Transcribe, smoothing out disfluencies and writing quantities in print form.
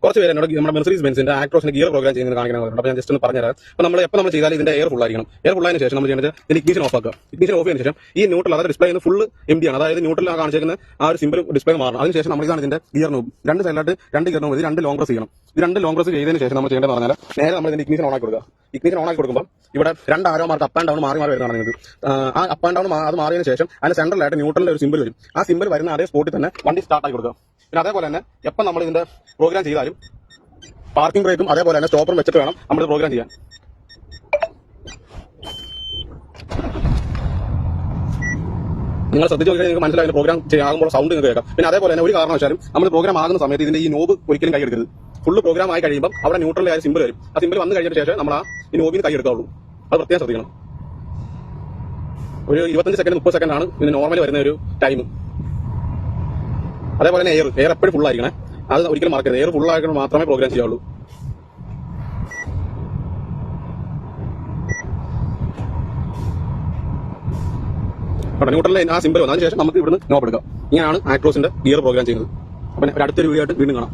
കുറച്ച് പേര് എന്നോട് നമ്മുടെ മെർസിഡീസ് ബെൻസിന്റെ ആക്ട്രോസിന്റെ ഗിയർ പ്രോഗ്രാം ചെയ്യുന്നത് കാണിക്കണം. അപ്പോൾ ഞാൻ ജസ്റ്റ് ഒന്ന് പറഞ്ഞുതരാം. അപ്പോൾ നമ്മൾ ചെയ്താൽ ഇതിന്റെ എയർ ഫുൾ ആയിരിക്കണം. എയർ ഫുൾ ആയതിനു ശേഷം നമ്മൾ ചെയ്യേണ്ടത് ഇതിന്റെ ഇഗ്നിഷൻ ഓഫ് ആക്കുക. ഇഗ്നിഷൻ ഓഫ് ചെയ്തതിനു ശേഷം ഈ ന്യൂട്രൽ അതായത് ഡിസ്പ്ലേ ഫുൾ എം ആണ്. അതായത് ന്യൂട്രൽ കാണിച്ചിരിക്കുന്ന ആ ഒരു സിമ്പിൾ ഡിസ്പ്ലേ മാറണം. അതിനുശേഷം നമ്മൾ ഇതാണ് ഇതിന്റെ ഗിയർ നോബ്. രണ്ട് സൈഡിലായിട്ട് രണ്ട് ഗിയർ നോബ് രണ്ട് ലോങ് പ്രസ് ചെയ്യണം. ഇത് രണ്ട് ലോങ് പ്രസ് ചെയ്തതിനു ശേഷം നമ്മൾ ചെയ്യേണ്ടത് പറഞ്ഞാൽ നേരെ നമ്മൾ ഇതിന്റെ ഇഗ്നിഷൻ ഓൺ ആക്കി കൊടുക്കുക. ഇഗ്നിഷൻ ഓൺ ആക്കി കൊടുക്കുമ്പോൾ ഇവിടെ രണ്ട് arrow mark up and down മാറി വരുന്നതാണ് നിങ്ങൾക്ക്. ആ അപ്പ് ആൻഡ് ഡൗൺ അത് മാറിയതിനു ശേഷം അതിന്റെ സെൻട്രലായിട്ട് ന്യൂട്രലിന്റെ ഒരു സിമ്പിൾ വരും. ആ സിമ്പിൾ വരുന്ന അതേ സ്പോട്ടിൽ തന്നെ വണ്ടി സ്റ്റാർട്ട് ആക്കി കൊടുക്കുക. പിന്നെ അതേപോലെ തന്നെ എപ്പോൾ നമ്മൾ ഇതിന്റെ പ്രോഗ്രാം ചെയ്താലും പാർക്കിംഗ് ബ്രേക്കും അതേപോലെ തന്നെ സ്റ്റോപ്പറും വെച്ചിട്ട് വേണം നമ്മൾ പ്രോഗ്രാം ചെയ്യാൻ. നിങ്ങൾ ശ്രദ്ധിച്ചു നോക്കിയാൽ നിങ്ങൾക്ക് മനസ്സിലായി പ്രോഗ്രാം ആകുമ്പോൾ സൗണ്ട് നിങ്ങൾക്ക് കേൾക്കാം. പിന്നെ അതേപോലെ തന്നെ ഒരു കാരണവശാലും നമ്മൾ പ്രോഗ്രാം ആകുന്ന സമയത്ത് ഇതിന്റെ ഈ നോബ് ഒരിക്കലും കൈ എടുക്കരുത്. ഫുള്ള് പ്രോഗ്രാം ആയി കഴിയുമ്പോൾ അവിടെ ന്യൂട്രൽ ആയ സിമ്പിൾ വരും. ആ സിമ്പിൾ വന്നു കഴിഞ്ഞ ശേഷം നമ്മൾ ആ ഈ നോബിന് കൈ എടുക്കാവുള്ളൂ. അത് പ്രത്യേകം ശ്രദ്ധിക്കണം. ഒരു 25 സെക്കൻഡ് 30 സെക്കൻഡ് ആണ് ഇതിന് നോർമലി വരുന്ന ഒരു ടൈം. അതേപോലെ തന്നെ എയർ എപ്പോഴും ഫുൾ ആയിരിക്കണേ. അത് ഒരിക്കലും മറക്കരുത്. എയർ ഫുൾ ആയിട്ട് മാത്രമേ പ്രോഗ്രാം ചെയ്യാവുള്ളൂ. ന്യൂട്രലിൽ ആ സിമ്പിൾ വന്നതിന് ശേഷം നമുക്ക് ഇവിടുന്ന് നോബ് എടുക്കാം. ഇങ്ങനെയാണ് ആക്ട്രോസിന്റെ ഗിയർ പ്രോഗ്രാം ചെയ്യുന്നത്. അപ്പം അടുത്തൊരു വീഡിയോ ആയിട്ട് വീണ്ടും കാണാം.